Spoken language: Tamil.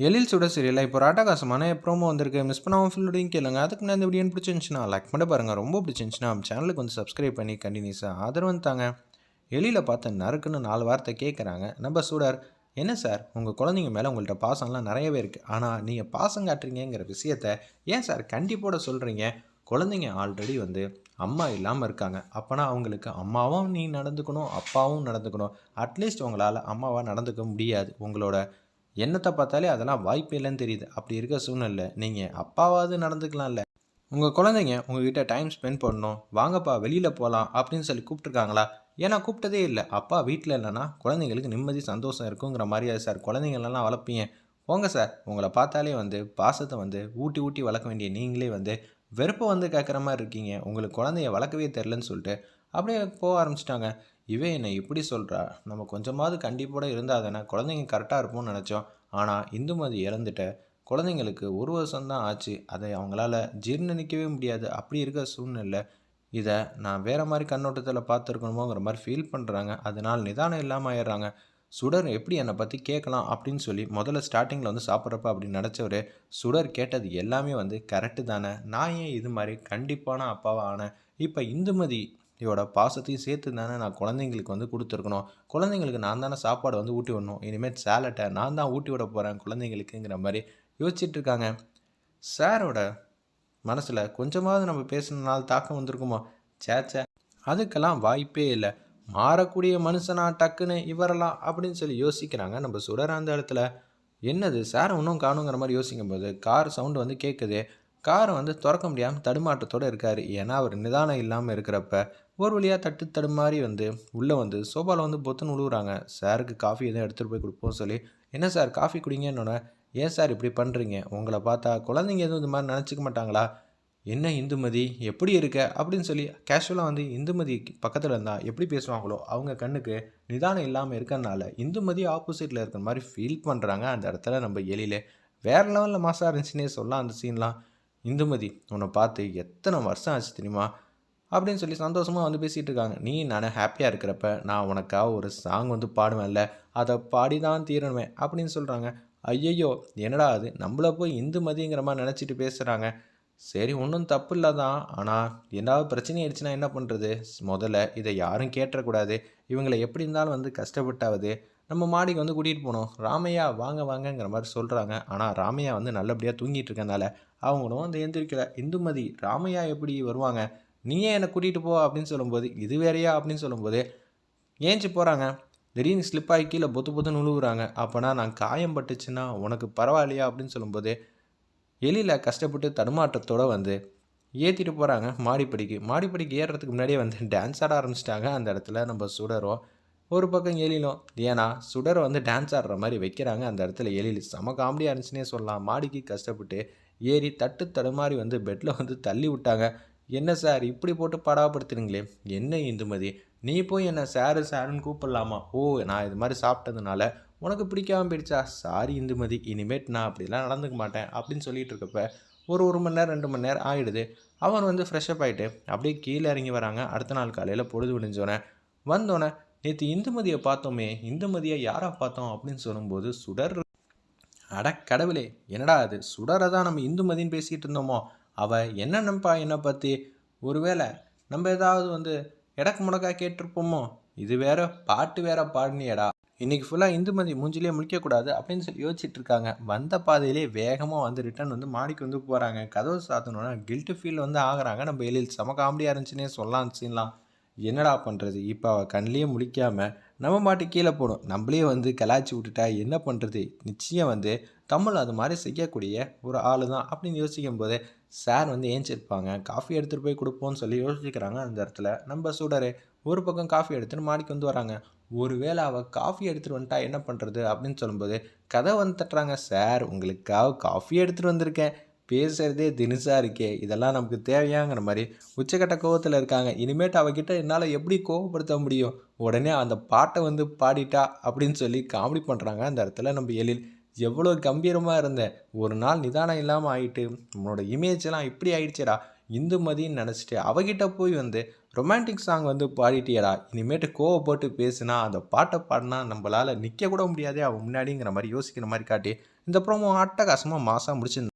எழில் சுட சீரியலில் இப்போ ஒரு அட்டகாசமான ப்ரோமோ வந்திருக்கு. மிஸ் பண்ணாமல் ஃபுல்லோடையும் கேளுங்க. அதுக்கு நான் இந்த வீடியோ பிடிச்சிருந்துச்சுன்னா லைக் பண்ணி பாருங்கள். ரொம்ப பிடிச்சிருந்துச்சுன்னா நம்ம சேனலுக்கு வந்து சப்ஸ்கிரைப் பண்ணி கண்டினியூஸாக ஆதரவு தாங்க. எழில பார்த்து நறுக்குன்னு 4 வார்த்தை கேட்குறாங்க நம்ம சுடர். என்ன சார், உங்கள் குழந்தைங்க மேலே உங்கள்கிட்ட பாசம்லாம் நிறையவே இருக்குது, ஆனால் நீங்கள் பாசம் காட்டுறீங்கிற விஷயத்த ஏன் சார் கண்டிப்போட சொல்கிறீங்க? குழந்தைங்க ஆல்ரெடி வந்து அம்மா இல்லாமல் இருக்காங்க. அப்போனா அவங்களுக்கு அம்மாவும் நீ நடந்துக்கணும், அப்பாவும் நடந்துக்கணும். அட்லீஸ்ட் உங்களால் அம்மாவாக நடந்துக்க முடியாது. உங்களோட எண்ணத்தை பார்த்தாலே அதெல்லாம் வாய்ப்பே இல்லைன்னு தெரியுது. அப்படி இருக்க சூழ்நிலை நீங்கள் அப்பாவாவது நடந்துக்கலாம்ல. உங்கள் குழந்தைங்க உங்ககிட்ட டைம் ஸ்பெண்ட் பண்ணணும், வாங்கப்பா வெளியில் போகலாம் அப்படின்னு சொல்லி கூப்பிட்ருக்காங்களா? ஏன்னா கூப்பிட்டதே இல்லை. அப்பா வீட்டில் இல்லைன்னா குழந்தைங்களுக்கு நிம்மதி சந்தோஷம் இருக்குங்கிற மாதிரியா சார் குழந்தைங்களெல்லாம் வளர்ப்பீங்க? போங்க சார், உங்களை பார்த்தாலே வந்து பாசத்தை வந்து ஊட்டி ஊட்டி வளர்க்க வேண்டிய நீங்களே வந்து வெறுப்பை வந்து கேட்குற மாதிரி இருக்கீங்க. உங்களுக்கு குழந்தைய வளர்க்கவே தெரிலன்னு சொல்லிட்டு அப்படியே போக ஆரம்பிச்சிட்டாங்க. இவன் என்னை இப்படி சொல்கிறா, நம்ம கொஞ்சமாவது கண்டிப்போட இருந்தால் தானே குழந்தைங்க கரெக்டாக இருப்போம்னு நினச்சோம். ஆனால் இந்துமதி இழந்துட்ட குழந்தைங்களுக்கு 1 வருஷம் தான் ஆச்சு. அதை அவங்களால ஜீர்ணிக்கவே முடியாது. அப்படி இருக்க சூழ்நிலை இதை நான் வேறு மாதிரி கண்ணோட்டத்தில் பார்த்துருக்கணுமோங்கிற மாதிரி ஃபீல் பண்ணுறாங்க. அதனால் நிதானம் இல்லாமல் ஆயிடுறாங்க. சுடர் எப்படி என்னை பற்றி கேட்கலாம் அப்படின்னு சொல்லி முதல்ல ஸ்டார்டிங்கில் வந்து சாப்பிட்றப்ப அப்படின்னு நினச்சவர், சுடர் கேட்டது எல்லாமே வந்து கரெக்டு தானே, நான் ஏன் இது மாதிரி கண்டிப்பான அப்பாவாக ஆனேன்? இப்போ இந்துமதி பாசத்தையும் சேர்த்து தானே நான் குழந்தைங்களுக்கு வந்து கொடுத்துருக்கணும். குழந்தைங்களுக்கு நான் தானே சாப்பாடு வந்து ஊட்டி விடணும். இனிமேல் சேலட்டை நான் தான் ஊட்டி விட போகிறேன் குழந்தைங்களுக்குங்கிற மாதிரி யோசிச்சுட்டு இருக்காங்க. சாரோட மனசில் கொஞ்சமாவது நம்ம பேசுனதுனால தாக்கம் வந்திருக்குமோ? சேச்சே, அதுக்கெல்லாம் வாய்ப்பே இல்லை. மாறக்கூடிய மனுஷனா டக்குன்னு இவரெல்லாம் அப்படின்னு சொல்லி யோசிக்கிறாங்க நம்ம சுடர். அந்த இடத்துல என்னது சார் இன்னும் காணுங்கிற மாதிரி யோசிக்கும்போது கார் சவுண்டு வந்து கேட்குது. காரை வந்து திறக்க முடியாமல் தடுமாற்றத்தோடு இருக்கார். ஏன்னா அவர் நிதானம் இல்லாமல் இருக்கிறப்ப ஒரு வழியாக தட்டு தடுமாறி வந்து உள்ளே வந்து சோபாவில் வந்து பொத்துன்னு உழுவுறாங்க. சாருக்கு காஃபி எதுவும் எடுத்துகிட்டு போய் கொடுப்போம் சொல்லி, என்ன சார் காஃபி குடிங்கன்னொன்னே, ஏன் சார் இப்படி பண்ணுறீங்க? உங்களை பார்த்தா குழந்தைங்க எதுவும் இது மாதிரி நினச்சிக்க மாட்டாங்களா? என்ன இந்துமதி எப்படி இருக்க அப்படின்னு சொல்லி கேஷுவலாக வந்து இந்துமதி பக்கத்தில் இருந்தால் எப்படி பேசுவாங்களோ அவங்க கண்ணுக்கு நிதானம் இல்லாமல் இருக்கறனால இந்துமதி ஆப்போசிட்டில் இருக்கிற மாதிரி ஃபீல் பண்ணுறாங்க. அந்த இடத்துல நம்ம எழிலே வேறு லெவலில் மாசாக இருந்துச்சுன்னே சொல்லலாம் அந்த சீன்லாம். இந்துமதி உன்னை பார்த்து எத்தனை வருஷம் ஆச்சு தெரியுமா அப்படின்னு சொல்லி சந்தோஷமாக வந்து பேசிகிட்டு இருக்காங்க. நீ நான் ஹாப்பியாக இருக்கிறப்ப நான் உனக்காக ஒரு சாங் வந்து பாடுவேன்ல, அதை பாடி தான் தீரணுமே அப்படின்னு சொல்கிறாங்க. ஐயையோ, என்னடா அது நம்மளை போய் இந்துமதிங்கிற மாதிரி நினச்சிட்டு பேசுகிறாங்க. சரி, ஒன்றும் தப்பு இல்லை தான். ஆனால் ஏதாவது பிரச்சனை ஆயிடுச்சுன்னா என்ன பண்ணுறது? முதல்ல இதை யாரும் கேட்டுறக்கூடாது. இவங்களை எப்படி இருந்தாலும் வந்து கஷ்டப்பட்டாவது நம்ம மாடிக்கு வந்து கூட்டிகிட்டு போகணும். ராமையா வாங்க வாங்கங்கிற மாதிரி சொல்கிறாங்க. ஆனால் ராமையா வந்து நல்லபடியாக தூங்கிட்டு இருக்கனால அவங்களும் வந்து எந்திரிக்கல. இந்துமதி ராமையா எப்படி வருவாங்க? நீயே என்னை கூட்டிகிட்டு போ அப்படின்னு சொல்லும்போது, இது வேறையா அப்படின்னு சொல்லும்போது ஏஞ்சி போகிறாங்க. திடீர்னு ஸ்லிப் ஆகி கீழே பொத்து பொத்துன்னு உழுவுறாங்க. அப்போனா நான் காயம் பட்டுச்சுன்னா உனக்கு பரவாயில்லையா அப்படின்னு சொல்லும்போது எலியில் கஷ்டப்பட்டு தடுமாற்றத்தோடு வந்து ஏற்றிட்டு போகிறாங்க மாடிப்படிக்கு. மாடிப்படிக்கு ஏறுறதுக்கு முன்னாடியே வந்து டான்ஸ் ஆட ஆரம்பிச்சிட்டாங்க. அந்த இடத்துல நம்ம சுடரும் ஒரு பக்கம் எழிலும். ஏன்னா சுடரை வந்து டான்ஸ் ஆடுற மாதிரி வைக்கிறாங்க. அந்த இடத்துல எழில் செம காமெடியாக இருந்துச்சுன்னே சொல்லலாம். மாடிக்கு கஷ்டப்பட்டு ஏறி தட்டு தடுமாறி வந்து பெட்டில் வந்து தள்ளி விட்டாங்க. என்ன சார் இப்படி போட்டு படாப்படுத்துறீங்களே? என்ன இந்துமதி, நீ போய் என்ன சாரு சாருன்னு கூப்பிடலாமா? ஓ, நான் இது மாதிரி சாப்பிட்டதுனால உனக்கு பிடிக்காம போயிடுச்சா? சாரி இந்துமதி, இனிமேட் நான் அப்படிலாம் நடந்துக்க மாட்டேன் அப்படின்னு சொல்லிட்டு இருக்கப்ப ஒரு மணி நேரம் 2 மணி நேரம் ஆகிடுது. அவன் வந்து ஃப்ரெஷ்அப் ஆகிட்டு அப்படியே கீழே இறங்கி வராங்க. அடுத்த நாள் காலையில் பொழுது விடிஞ்சோன்னே வந்தோடனே, நேற்று இந்துமதியை பார்த்தோமே, இந்துமதியை யாரா பார்த்தோம் அப்படின்னு சொல்லும்போது சுடர், அட கடவுளே, என்னடா அது, சுடரை தான் நம்ம இந்துமதின்னு பேசிகிட்டு இருந்தோமோ? அவள் என்ன நினைப்பா என்னை பற்றி? ஒருவேளை நம்ம ஏதாவது வந்து எடக்கு முடக்கா கேட்டிருப்போமோ? இது வேற பாட்டு வேற பாடினியடா, இன்றைக்கி ஃபுல்லாக இந்துமதி மூஞ்சிலே முழிக்கக்கூடாது அப்படின்னு சொல்லி யோசிச்சுட்டு இருக்காங்க. வந்த பாதையிலே வேகமாக வந்து ரிட்டன் வந்து மாடிக்கு வந்து போகிறாங்க. கதவு சாத்தணுன்னா கில்ட்டு ஃபீல் வந்து ஆகுறாங்க. நம்ம எழில் செம காமெடியாக இருந்துச்சுன்னே சொல்லலாம் சீன்லாம். என்னடா பண்ணுறது, இப்போ அவள் கண்ணிலேயே முழிக்காமல் நம்ம மாட்டு கீழே போடும், நம்மளே வந்து கலாய்ச்சி விட்டுட்டா என்ன பண்ணுறது? நிச்சயம் வந்து தமிழ் அது மாதிரி செய்யக்கூடிய ஒரு ஆள் தான் அப்படின்னு யோசிக்கும் போதே சார் வந்து ஏஞ்சிருப்பாங்க. காஃபி எடுத்துகிட்டு போய் கொடுப்போம்னு சொல்லி யோசிக்கிறாங்க. அந்த இடத்துல நம்ம சுடரே ஒரு பக்கம் காஃபி எடுத்துகிட்டு மாடிக்கு வந்து வராங்க. ஒருவேளை அவள் காஃபி எடுத்துகிட்டு வந்துட்டா என்ன பண்ணுறது அப்படின்னு சொல்லும்போது கதை வந்து தட்டுறாங்க. சார் உங்களுக்காக காஃபி எடுத்துகிட்டு வந்திருக்கேன், பேசுகிறதே தினுசாக இருக்கே, இதெல்லாம் நமக்கு தேவையாங்கிற மாதிரி உச்சக்கட்ட கோவத்தில் இருக்காங்க. இனிமேட்டு அவகிட்ட என்னால் எப்படி கோவப்படுத்த முடியும்? உடனே அந்த பாட்டை வந்து பாடிட்டா அப்படின்னு சொல்லி காமெடி பண்ணுறாங்க. அந்த இடத்துல நம்ம எழில், எவ்வளோ கம்பீரமாக இருந்தேன், ஒரு நாள் நிதானம் இல்லாமல் ஆகிட்டு உன்னோட இமேஜெல்லாம் இப்படி ஆயிடுச்சேடா, இந்துமதின்னு நினச்சிட்டு அவகிட்ட போய் வந்து ரொமான்டிக் சாங் வந்து பாடிட்டியடா, இனிமேட்டு கோவப்பட்டு பேசுனா அந்த பாட்டை பாடினா நம்மளால் நிற்க கூட முடியாதே அவன் முன்னாடிங்கிற மாதிரி யோசிக்கிற மாதிரி காட்டி இந்த ப்ரோமோ அட்டகாசமாக மாசாக முடிச்சிருந்தாங்க.